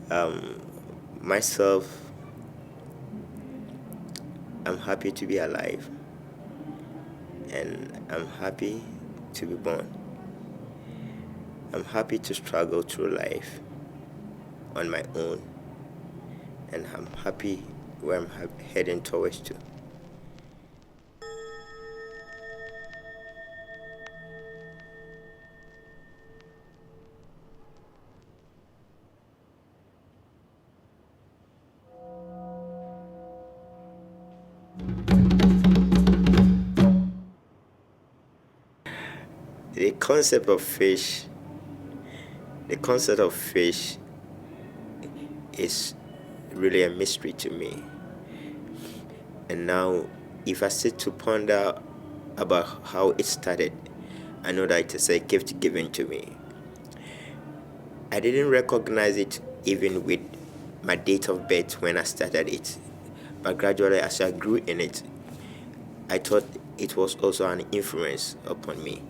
Um, myself, I'm happy to be alive, and I'm happy to be born. I'm happy to struggle through life on my own, and I'm happy where I'm heading towards to. The concept of fish, the concept of fish is really a mystery to me. And now, if I sit to ponder about how it started, I know that it is a gift given to me. I didn't recognize it even with my date of birth when I started it, but gradually as I grew in it, I thought it was also an influence upon me.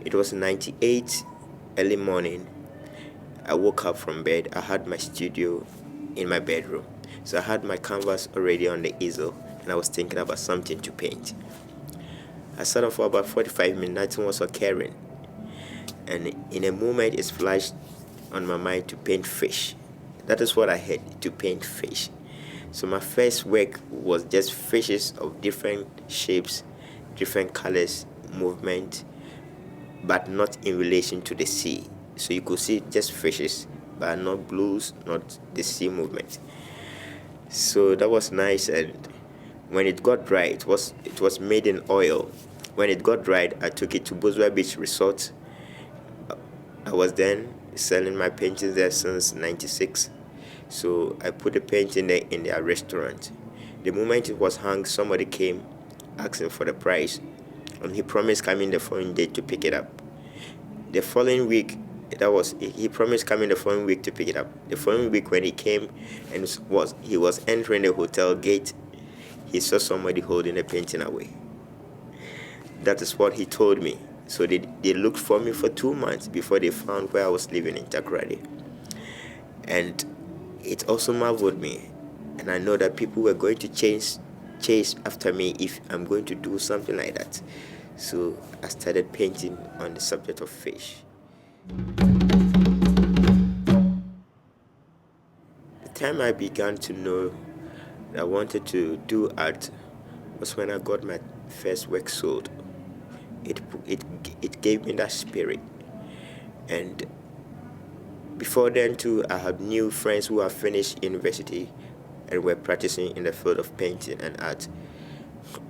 It was 98 early morning. I woke up from bed. I had my studio in my bedroom. So I had my canvas already on the easel, and I was thinking about something to paint. I sat down for about 45 minutes, nothing was occurring. And in a moment, it flashed on my mind to paint fish. That is what I had, to paint fish. So my first work was just fishes of different shapes, different colors, movement, but not in relation to the sea. So you could see just fishes, but not blues, not the sea movement. So that was nice. And when it got dry, it was made in oil. When it got dried, I took it to Bozwa Beach Resort. I was then selling my paintings there since '96. So I put the painting there in their restaurant. The moment it was hung, somebody came asking for the price, and he promised coming the following day to pick it up. The following week, he promised coming the following week to pick it up. The following week, when he came and he was entering the hotel gate, he saw somebody holding a painting away. That is what he told me. So they looked for me for 2 months before they found where I was living in Takoradi. And it also marveled me. And I know that people were going to chase after me if I'm going to do something like that. So I started painting on the subject of fish. The time I began to know that I wanted to do art was when I got my first work sold. It gave me that spirit. And before then too, I had new friends who have finished university and were practicing in the field of painting and art.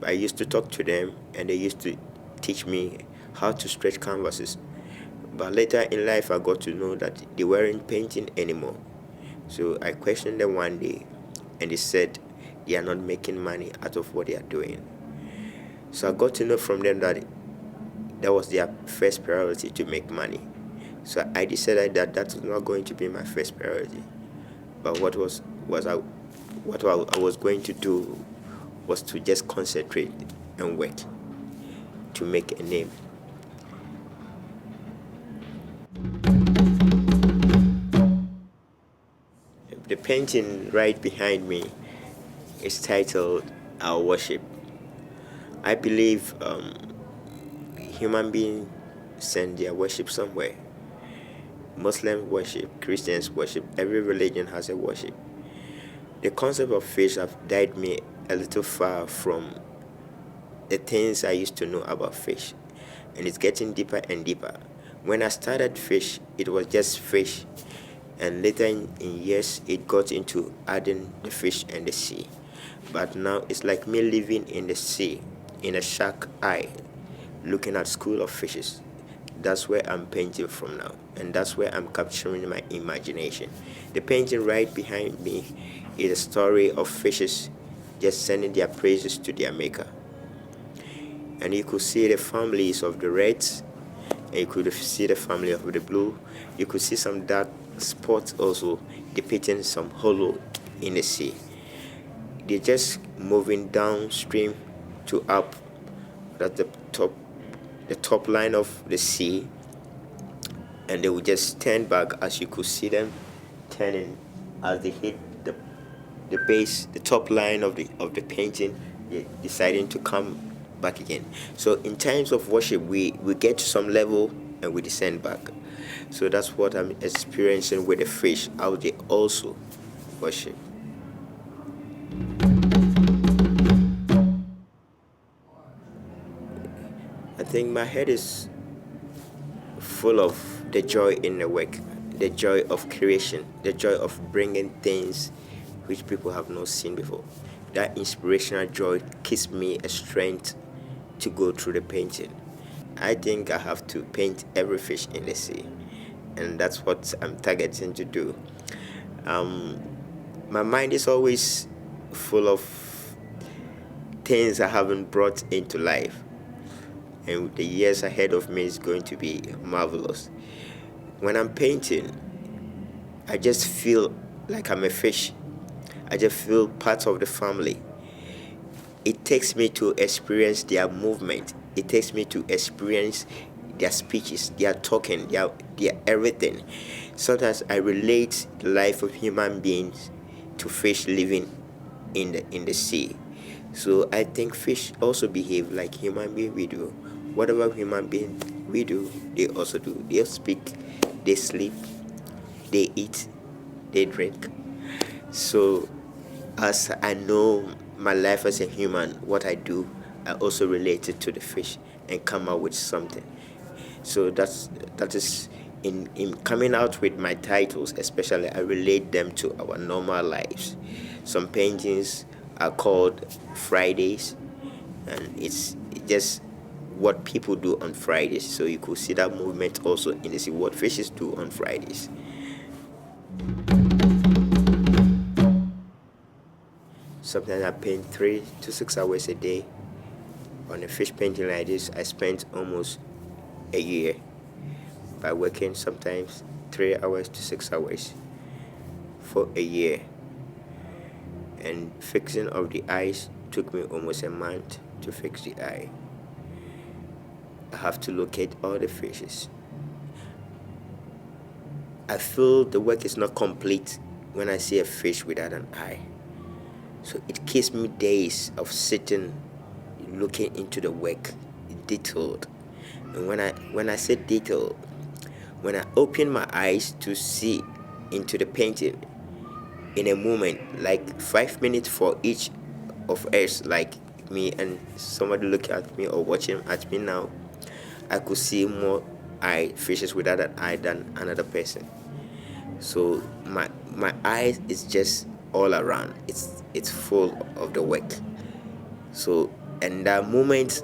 I used to talk to them, and they used to teach me how to stretch canvases. But later in life, I got to know that they weren't painting anymore. So I questioned them one day, and they said they are not making money out of what they are doing. So I got to know from them that that was their first priority, to make money. So I decided that that was not going to be my first priority. But what I was going to do was to just concentrate and work to make a name. The painting right behind me is titled Our Worship. I believe human beings send their worship somewhere. Muslims worship, Christians worship, every religion has a worship. The concept of fish have guided me a little far from the things I used to know about fish, and it's getting deeper and deeper. When I started fish, it was just fish, and later in years, it got into adding the fish and the sea. But now it's like me living in the sea, in a shark eye, looking at school of fishes. That's where I'm painting from now, and that's where I'm capturing my imagination. The painting right behind me is a story of fishes just sending their praises to their maker. And you could see the families of the reds, and you could see the family of the blue. You could see some dark spots also depicting some hollow in the sea. They're just moving downstream to up at the top line of the sea, and they will just turn back as you could see them turning as they hit the base, the top line of the painting, they're deciding to come back again. So in times of worship, we get to some level and we descend back. So that's what I'm experiencing with the fish. How they also worship. I think my head is full of the joy in the work, the joy of creation, the joy of bringing things which people have not seen before. That inspirational joy gives me a strength to go through the painting. I think I have to paint every fish in the sea, and that's what I'm targeting to do. My mind is always full of things I haven't brought into life, and the years ahead of me is going to be marvelous. When I'm painting, I just feel like I'm a fish. I just feel part of the family. It takes me to experience their movement. It takes me to experience their speeches, their talking, their everything. Sometimes I relate the life of human beings to fish living in the sea. So I think fish also behave like human beings we do. Whatever human being we do, they also do. They speak, they sleep, they eat, they drink. So as I know my life as a human, what I do, I also relate it to the fish and come out with something. So that is in coming out with my titles, especially I relate them to our normal lives. Some paintings are called Fridays, and it's just what people do on Fridays. So you could see that movement also in the sea, what fishes do on Fridays. Sometimes I paint 3 to 6 hours a day. On a fish painting like this, I spent almost a year by working sometimes 3 hours to 6 hours for a year. And fixing of the eyes took me almost a month to fix the eye. I have to locate all the fishes. I feel the work is not complete when I see a fish without an eye. So it gives me days of sitting, looking into the work, detailed. And when I say detailed, when I open my eyes to see into the painting in a moment, like 5 minutes for each of us, like me and somebody looking at me or watching at me now, I could see more fishes without an eye than another person. So my eyes is just all around. It's full of the work. So and that moment,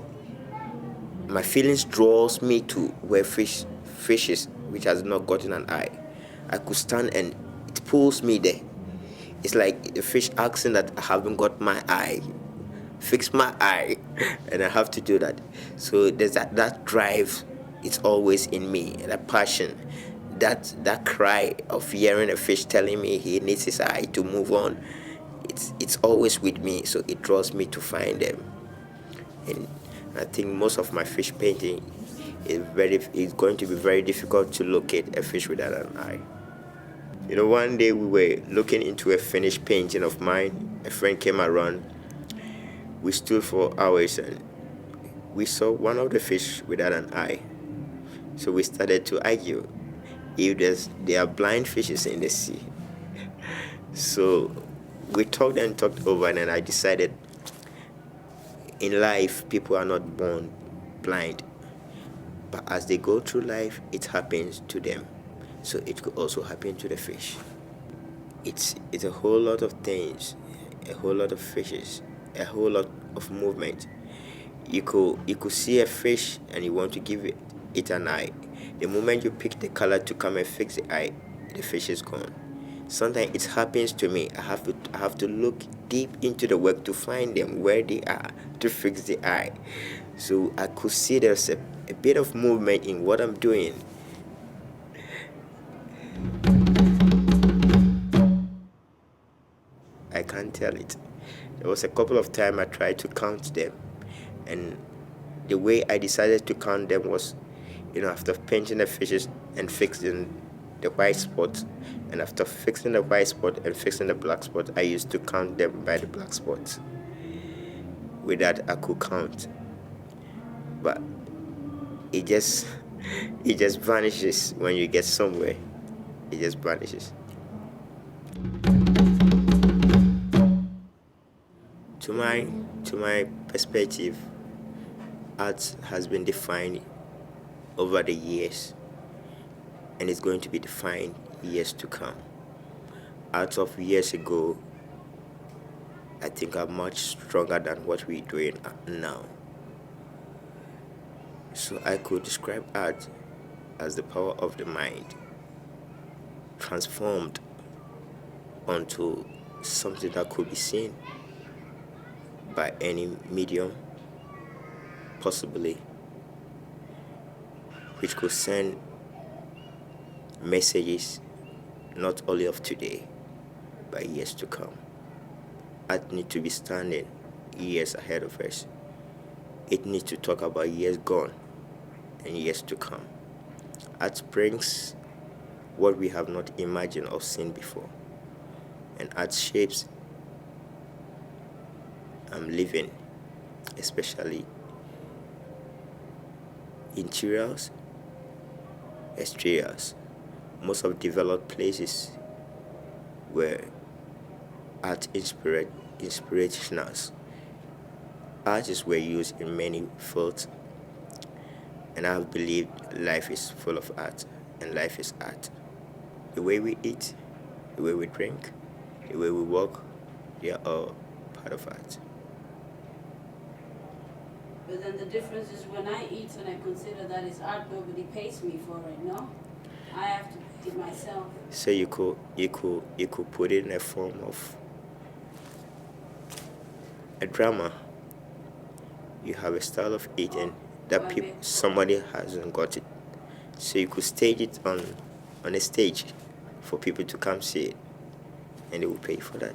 my feelings draws me to where fishes which has not gotten an eye. I could stand and it pulls me there. It's like the fish asking that I haven't got my eye. Fix my eye, and I have to do that. So there's that drive. It's always in me. That passion. That cry of hearing a fish telling me he needs his eye to move on, it's always with me, so it draws me to find them. And I think most of my fish painting is going to be very difficult to locate a fish without an eye. One day we were looking into a finished painting of mine. A friend came around. We stood for hours and we saw one of the fish without an eye. So we started to argue if there are blind fishes in the sea. So we talked over, and I decided in life people are not born blind, but as they go through life, it happens to them. So it could also happen to the fish. It's a whole lot of things, a whole lot of fishes, a whole lot of movement. You could see a fish and you want to give it an eye. The moment you pick the color to come and fix the eye, the fish is gone. Sometimes it happens to me. I have to look deep into the work to find them where they are to fix the eye. So I could see there's a bit of movement in what I'm doing. I can't tell it. There was a couple of times I tried to count them, and the way I decided to count them was, after painting the fishes and fixing the white spot, and after fixing the white spot and fixing the black spot, I used to count them by the black spots. With that, I could count, but it just vanishes when you get somewhere. It just vanishes. To my perspective, art has been defined over the years, and it's going to be defined years to come. Art of years ago, I think, are much stronger than what we're doing now. So I could describe art as the power of the mind transformed onto something that could be seen by any medium, possibly, which could send messages not only of today, but years to come. Art needs to be standing years ahead of us. It needs to talk about years gone and years to come. Art brings what we have not imagined or seen before. And art shapes living, especially interiors, exteriors. Most of developed places where art inspirationals. Artists were used in many fields, and I have believed life is full of art, and life is art. The way we eat, the way we drink, the way we walk, they are all part of art. But then the difference is when I eat and I consider that is art, nobody pays me for it, no? I have to eat myself. So you could put it in a form of a drama. You have a style of eating that somebody hasn't got it. So you could stage it on a stage for people to come see it, and they will pay for that.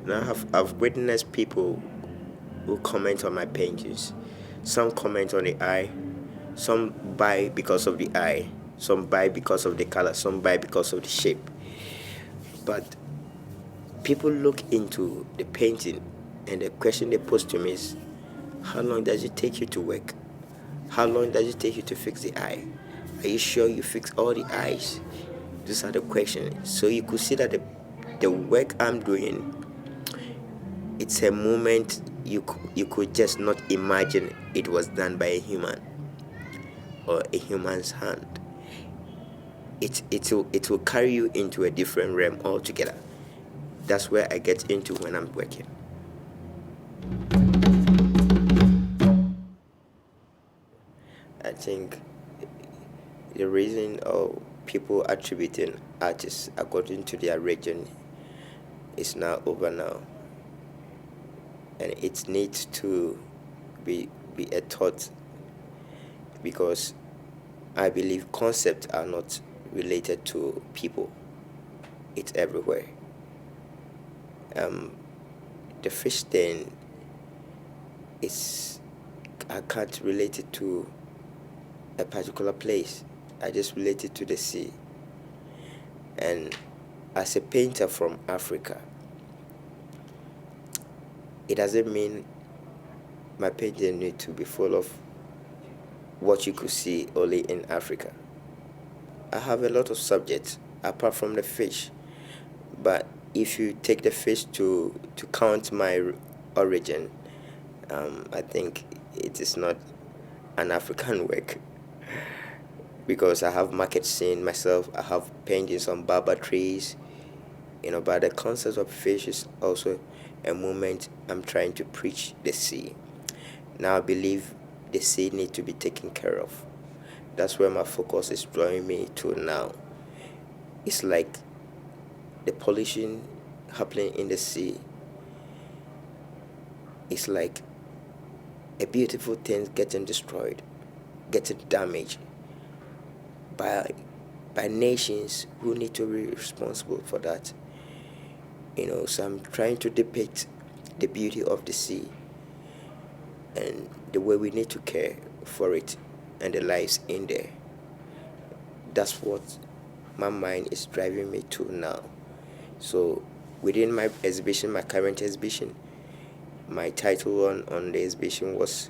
Now I've witnessed people who comment on my paintings. Some comment on the eye, some buy because of the eye, some buy because of the color, some buy because of the shape. But people look into the painting, and the question they pose to me is, how long does it take you to work? How long does it take you to fix the eye? Are you sure you fix all the eyes? These are the questions. So you could see that the work I'm doing, it's a moment you could just not imagine it was done by a human or a human's hand. It will carry you into a different realm altogether. That's where I get into when I'm working. I think the reason of people attributing artists according to their region is now over now, and it needs to be a thought, because I believe concepts are not related to people. It's everywhere. The fish thing I can't relate it to a particular place. I just relate it to the sea. And as a painter from Africa, it doesn't mean my painting need to be full of what you could see only in Africa. I have a lot of subjects apart from the fish, but if you take the fish to count my origin, I think it is not an African work, because I have market scene myself. I have paintings on baba trees, but the concept of fish is also a moment I'm trying to preach the sea. Now I believe the sea need to be taken care of. That's where my focus is drawing me to now. It's like the pollution happening in the sea. It's like a beautiful thing getting destroyed, getting damaged by nations who need to be responsible for that. So I'm trying to depict the beauty of the sea and the way we need to care for it and the lives in there. that's what my mind is driving me to now. So within my exhibition, my current exhibition, my title on the exhibition was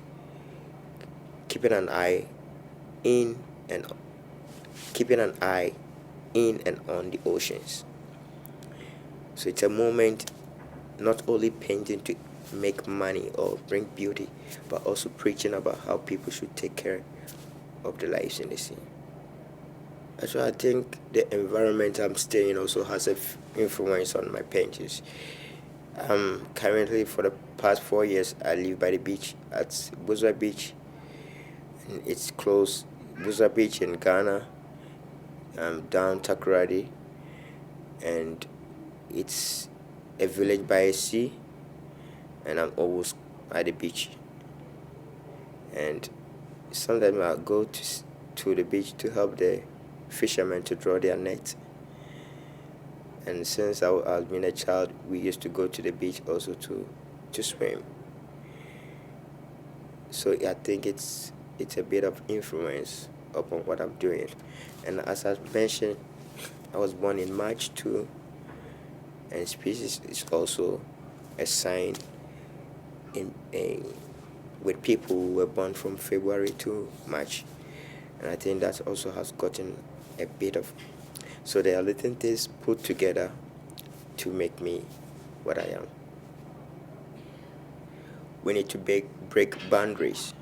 keeping an eye in and on the oceans. So it's a moment not only painting to make money or bring beauty, but also preaching about how people should take care of the lives in the sea. So I think the environment I'm staying also has an influence on my paintings. Currently, for the past 4 years, I live by the beach at Buza Beach. And it's close, Buza Beach in Ghana. I'm down Takoradi, and it's a village by a sea, and I'm always at the beach. And sometimes I go to the beach to help the fishermen to draw their net. And since I've been a child, we used to go to the beach also to swim. So I think it's a bit of influence upon what I'm doing. And as I mentioned, I was born in March too, and species is also a sign with people who were born from February to March. And I think that also has gotten a bit of, so there are little things put together to make me what I am. We need to break boundaries.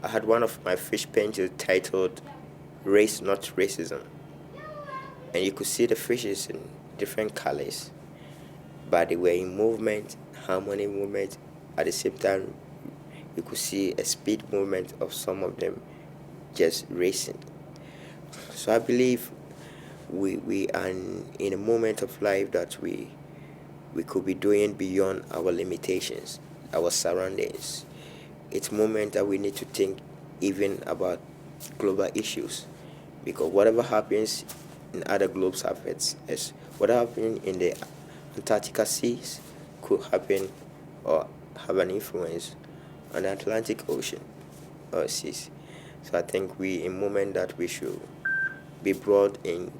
I had one of my fish paintings titled Race Not Racism, and you could see the fishes in different colors, but they were in movement, harmony movement. At the same time, you could see a speed movement of some of them just racing. So I believe we are in a moment of life that we could be doing beyond our limitations, our surroundings. It's a moment that we need to think even about global issues, because whatever happens in other globes affects us. What happened in the Antarctica seas could happen or have an influence on the Atlantic Ocean or seas. So I think we in a moment that we should be broad in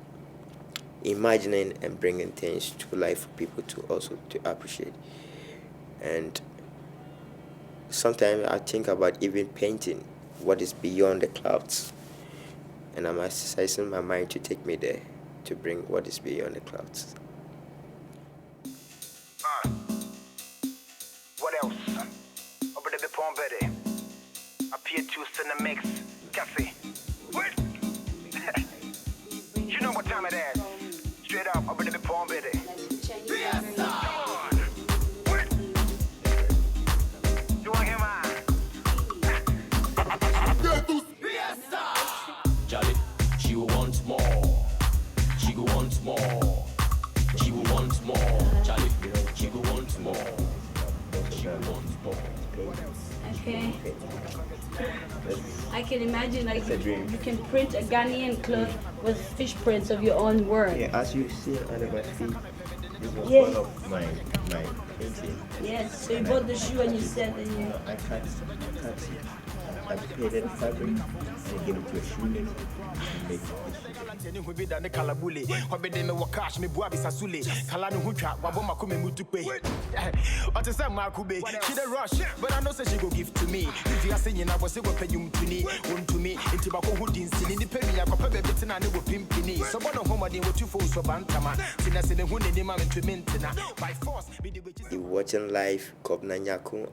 imagining and bringing things to life for people to also to appreciate. And sometimes I think about even painting what is beyond the clouds, and I'm exercising my mind to take me there, to bring what is beyond the clouds. What else? Over the Pond Betty. Appear to send a mix. Cafe. What? You know what time it is? Straight up over the Pond Betty. Come on. What? You want to hear mine? Charlie, she will want more. She will want more. She will want more. Charlie, she will want more. She will want more. Okay. I can imagine like you can print a Ghanaian cloth with fish prints of your own work. Yeah, as you see under my feet, this was Yeah. one of my painting. Yes. So you bought the shoe and you said that you. I cut I created a fabric and gave it to a shoemaker and make the shoe. She the rush, but I know say she go give to me. If you are saying I was say go pay you to me, one to me, into Bako who didn't see the penny, I papa better than I know pimpini. So one of home I didn't you for so bantama. Since I said the one in the moment to maintain by force. You watching live Kobina Nyarko,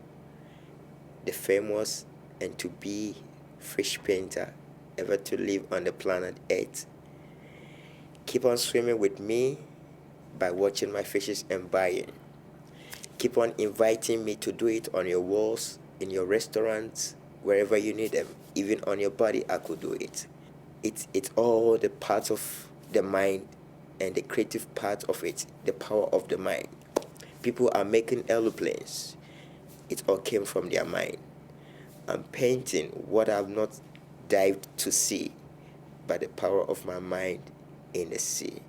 the famous and to be fish painter ever to live on the planet Earth. Keep on swimming with me by watching my fishes and buying. Keep on inviting me to do it on your walls, in your restaurants, wherever you need them. Even on your body, I could do it. It's all the parts of the mind and the creative part of it, the power of the mind. People are making aeroplanes. It all came from their mind. I'm painting what I've not dived to see, by the power of my mind in the sea.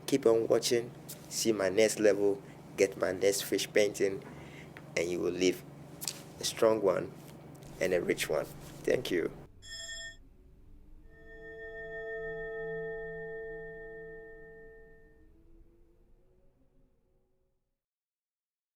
Keep on watching, see my next level, get my next fish painting, and you will live a strong one and a rich one. Thank you.